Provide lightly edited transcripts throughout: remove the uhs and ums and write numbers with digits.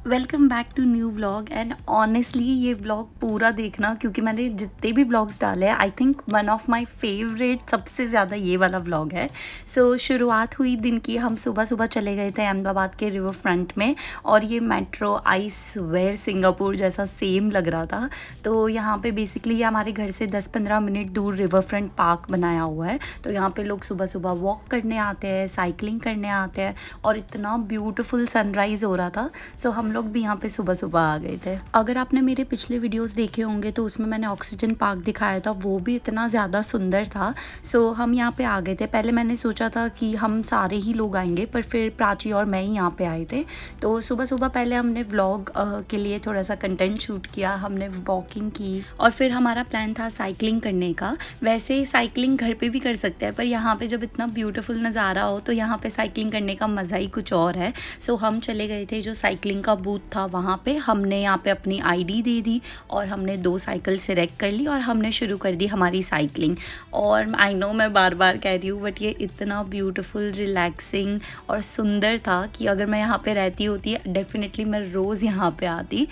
Welcome back to new vlog and honestly ये vlog पूरा देखना क्योंकि मैंने जितने भी व्लॉग्स डाले हैं I think one of my favourite सबसे ज़्यादा ये वाला व्लॉग है। शुरुआत हुई दिन की, हम सुबह सुबह चले गए थे अहमदाबाद के रिवर फ्रंट में और ये मेट्रो आई स्वेयर सिंगापुर जैसा सेम लग रहा था। तो यहाँ पे बेसिकली ये हमारे घर से 10-15 मिनट दूर रिवर फ्रंट पार्क बनाया हुआ है। तो यहाँ पे लोग सुबह सुबह वॉक करने आते हैं, साइकिलिंग करने आते हैं और इतना ब्यूटीफुल सनराइज़ हो रहा था। हम लोग भी यहाँ पे सुबह सुबह आ गए थे। अगर आपने मेरे पिछले वीडियोस देखे होंगे तो उसमें मैंने ऑक्सीजन पार्क दिखाया था, वो भी इतना ज़्यादा सुंदर था। हम यहाँ पे आ गए थे। पहले मैंने सोचा था कि हम सारे ही लोग आएंगे, पर फिर प्राची और मैं ही यहाँ पे आए थे। तो सुबह सुबह पहले हमने व्लॉग के लिए थोड़ा सा कंटेंट शूट किया, हमने वॉकिंग की और फिर हमारा प्लान था साइकिलिंग करने का। वैसे साइकिलिंग घर पे भी कर सकते हैं, पर यहाँ पे जब इतना ब्यूटीफुल नज़ारा हो तो यहाँ पे साइकिलिंग करने का मज़ा ही कुछ और है। हम चले गए थे जो साइकिलिंग का बूथ था वहाँ पे। हमने यहाँ पे अपनी आईडी दे दी और हमने 2 साइकिल सिलेक्ट कर ली और हमने शुरू कर दी हमारी साइकिलिंग। और आई नो मैं बार बार कह रही हूँ बट ये इतना ब्यूटीफुल, रिलैक्सिंग और सुंदर था कि अगर मैं यहाँ पे रहती होती डेफिनेटली मैं रोज़ यहाँ पे आती।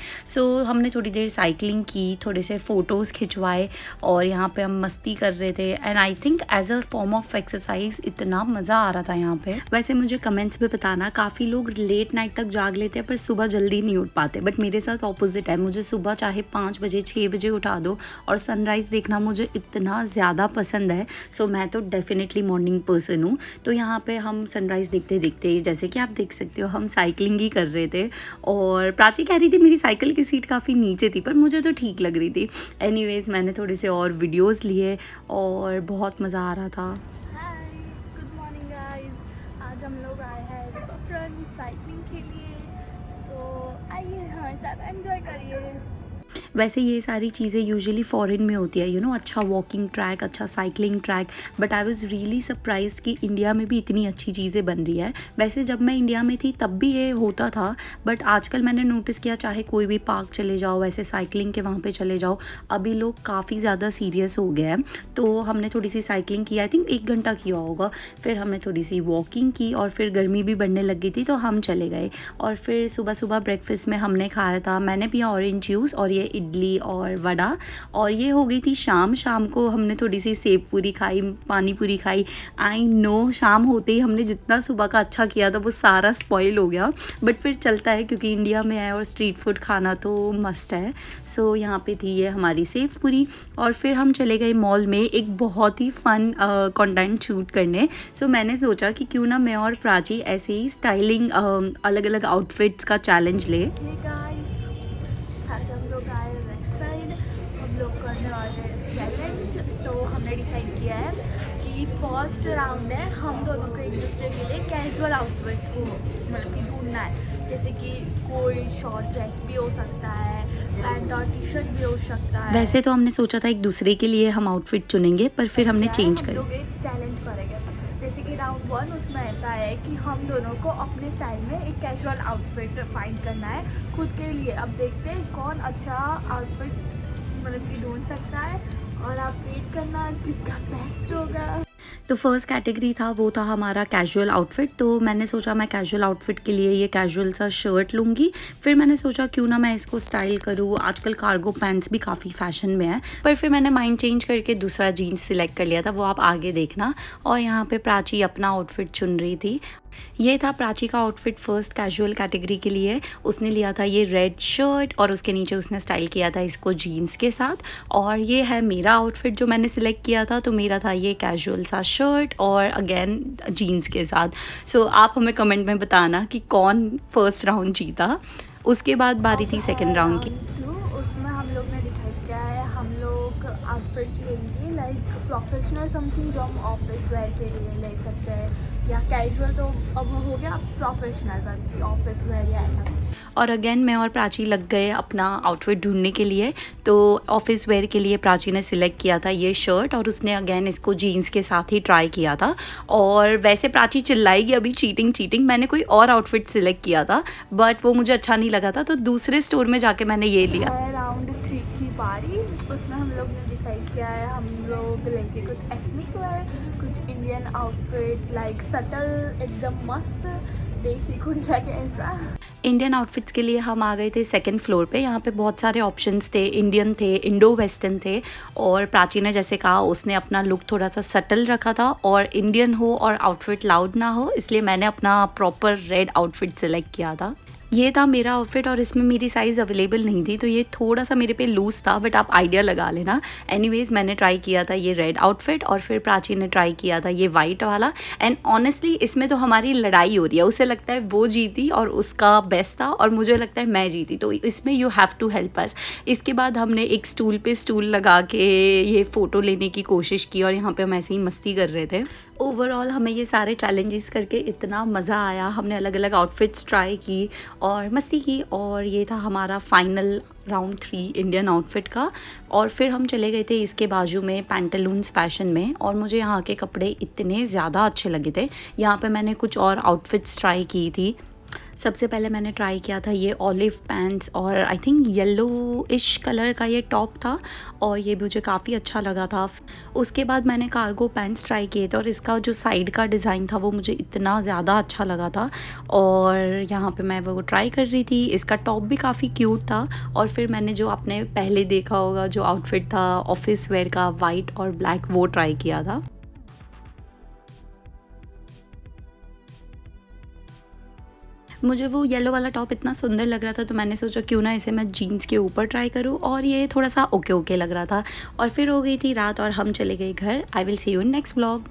हमने थोड़ी देर साइकिलिंग की, थोड़े से फ़ोटोज़ खिंचवाए और यहाँ पे हम मस्ती कर रहे थे। And I think as a form of exercise इतना मज़ा आ रहा था यहाँ पे। वैसे मुझे कमेंट्स में बताना, काफ़ी लोग लेट नाइट तक जाग लेते हैं पर सुबह जल्दी नहीं उठ पाते, बट मेरे साथ ऑपोजिट है। मुझे सुबह चाहे 5 बजे 6 बजे उठा दो और सनराइज़ देखना मुझे इतना ज़्यादा पसंद है। मैं तो डेफिनेटली मॉर्निंग पर्सन हूँ। तो यहाँ पे हम सनराइज़ देखते देखते, जैसे कि आप देख सकते हो, हम साइकिलिंग ही कर रहे थे और प्राची कह रही थी मेरी साइकिल की सीट काफ़ी नीचे थी, पर मुझे तो ठीक लग रही थी। एनीवेज मैंने थोड़े से और वीडियोज़ लिए और बहुत मज़ा आ रहा था। गुड मॉर्निंग गाइस, आज हम लोग आए हैं रिवर फ्रंट साइकिलिंग के लिए। तो आइए हमारे साथ एंजॉय करिए। वैसे ये सारी चीज़ें यूजुअली फॉरेन में होती है, यू नो, अच्छा वॉकिंग ट्रैक, अच्छा cycling track. But I was really surprise कि इंडिया में भी इतनी अच्छी चीज़ें बन रही है। वैसे जब मैं इंडिया में थी तब भी ये होता था, बट आजकल मैंने नोटिस किया चाहे कोई भी पार्क चले जाओ, वैसे साइकिलिंग के वहाँ पे चले जाओ, अभी लोग काफ़ी ज़्यादा सीरियस हो गए हैं। तो हमने थोड़ी सी साइकिलिंग की, आई थिंक 1 घंटा किया होगा। फिर हमने थोड़ी सी वॉकिंग की और फिर गर्मी भी बढ़ने लग गई थी तो हम चले गए। और फिर सुबह सुबह ब्रेकफास्ट में हमने खाया था, मैंने पिया ऑरेंज जूस और ये इडली और वड़ा। और ये हो गई थी शाम को हमने थोड़ी सी सेब पूरी खाई, पानी पूरी खाई। आई नो शाम होते ही हमने जितना सुबह का अच्छा किया था वो सारा स्पॉइल हो गया, बट फिर चलता है क्योंकि इंडिया में है और स्ट्रीट फूड खाना तो मस्ट है। यहाँ पे थी ये हमारी सेब पूरी और फिर हम चले गए मॉल में एक बहुत ही फन कंटेंट शूट करने। मैंने सोचा कि क्यों ना मैं और प्राची ऐसे ही स्टाइलिंग अलग अलग आउटफिट्स का चैलेंज ले। आज हम लोग आए वेस्ट साइड, हम लोग करने वाले चैलेंज। तो हमने डिसाइड किया है कि फर्स्ट राउंड है, हम दोनों को एक दूसरे के लिए कैजुअल आउटफिट को मतलब कि ढूंढना है। जैसे कि कोई शॉर्ट ड्रेस भी हो सकता है, पैंट और टी शर्ट भी हो सकता है। वैसे तो हमने सोचा था एक दूसरे के लिए हम आउटफिट चुनेंगे, पर फिर हमने चेंज कर। हम लोग एक चैलेंज करेंगे। जैसे कि राउंड 1 उसमें ऐसा है कि हम दोनों को अपने स्टाइल में एक कैजुअल आउटफिट फाइंड करना है खुद के लिए। अब देखते हैं कौन अच्छा आउटफिट मतलब कि ढूंढ सकता है और आप वेट करना किसका बेस्ट होगा। तो फर्स्ट कैटेगरी था वो था हमारा कैजुअल आउटफिट। तो मैंने सोचा मैं कैजुअल आउटफिट के लिए ये कैजुअल सा शर्ट लूँगी। फिर मैंने सोचा क्यों ना मैं इसको स्टाइल करूँ, आजकल कार्गो पैंट्स भी काफ़ी फैशन में है। पर फिर मैंने माइंड चेंज करके दूसरा जीन्स सिलेक्ट कर लिया था, वो आप आगे देखना। और यहाँ पे प्राची अपना आउटफिट चुन रही थी। ये था प्राची का आउटफिट फर्स्ट कैजुअल कैटेगरी के लिए। उसने लिया था ये रेड शर्ट और उसके नीचे उसने स्टाइल किया था इसको जीन्स के साथ। और ये है मेरा आउटफिट जो मैंने सिलेक्ट किया था। तो मेरा था ये कैजुअल सा शर्ट और अगेन जीन्स के साथ। आप हमें कमेंट में बताना कि कौन फर्स्ट राउंड जीता। उसके बाद बारी थी सेकेंड राउंड की। उसमें हम लोग ने डिसाइड किया है हम लोग आउटफिट लेंगे लाइक प्रोफेशनल समथिंग जो हम ऑफिस वेयर के लिए ले सकते हैं, या कैजुअल तो अब हो गया प्रोफेशनल बल्कि ऑफिस वेयर या ऐसा कुछ। और अगेन मैं और प्राची लग गए अपना आउटफिट ढूंढने के लिए। तो ऑफिस वेयर के लिए प्राची ने सिलेक्ट किया था ये शर्ट और उसने अगेन इसको जीन्स के साथ ही ट्राई किया था। और वैसे प्राची चिल्लाएगी अभी चीटिंग, मैंने कोई और आउटफिट सिलेक्ट किया था बट वो मुझे अच्छा नहीं लगा था, तो दूसरे स्टोर में जाके मैंने ये लिया। राउंड 3 की बारी, उसमें हम लोग ने डिसाइड किया है हम लोग लेंगे कुछ एथनिक वेयर, कुछ इंडियन आउटफिट लाइक सटल एकदम मस्त देसी कुड़िया के ऐसा। इंडियन आउटफिट्स के लिए हम आ गए थे सेकंड फ्लोर पे। यहाँ पे बहुत सारे ऑप्शंस थे, इंडियन थे, इंडो वेस्टर्न थे। और प्राची ने जैसे कहा, उसने अपना लुक थोड़ा सा सटल रखा था और इंडियन हो और आउटफिट लाउड ना हो, इसलिए मैंने अपना प्रॉपर रेड आउटफिट सेलेक्ट किया था। ये था मेरा आउटफिट और इसमें मेरी साइज़ अवेलेबल नहीं थी, तो ये थोड़ा सा मेरे पे लूज़ था, बट आप आइडिया लगा लेना। एनीवेज़ मैंने ट्राई किया था ये रेड आउटफिट और फिर प्राची ने ट्राई किया था ये वाइट वाला। एंड ऑनेस्टली इसमें तो हमारी लड़ाई हो रही है, उसे लगता है वो जीती और उसका बेस्ट था और मुझे लगता है मैं जीती, तो इसमें you have to help us. इसके बाद हमने एक स्टूल पे स्टूल लगा के ये फ़ोटो लेने की कोशिश की और यहाँ पे हम ऐसे ही मस्ती कर रहे थे। ओवरऑल हमें ये सारे चैलेंजेस करके इतना मज़ा आया, हमने अलग अलग आउटफिट्स ट्राई की और मस्ती की, और ये था हमारा फाइनल राउंड 3 इंडियन आउटफिट का। और फिर हम चले गए थे इसके बाजू में पैंटालून्स फैशन में, और मुझे यहाँ के कपड़े इतने ज़्यादा अच्छे लगे थे। यहाँ पे मैंने कुछ और आउटफिट्स ट्राई की थी। सबसे पहले मैंने ट्राई किया था ये ऑलिव पैंट्स और आई थिंक येलो इश कलर का ये टॉप था, और ये मुझे काफ़ी अच्छा लगा था। उसके बाद मैंने कार्गो पैंट्स ट्राई किए थे और इसका जो साइड का डिज़ाइन था वो मुझे इतना ज़्यादा अच्छा लगा था, और यहाँ पे मैं वो ट्राई कर रही थी। इसका टॉप भी काफ़ी क्यूट था। और फिर मैंने जो आपने पहले देखा होगा जो आउटफिट था ऑफिस वेयर का, वाइट और ब्लैक, वो ट्राई किया था। मुझे वो येलो वाला टॉप इतना सुंदर लग रहा था, तो मैंने सोचा क्यों ना इसे मैं जीन्स के ऊपर ट्राई करूँ, और ये थोड़ा सा ओके ओके लग रहा था। और फिर हो गई थी रात और हम चले गए घर। I will see you in next vlog.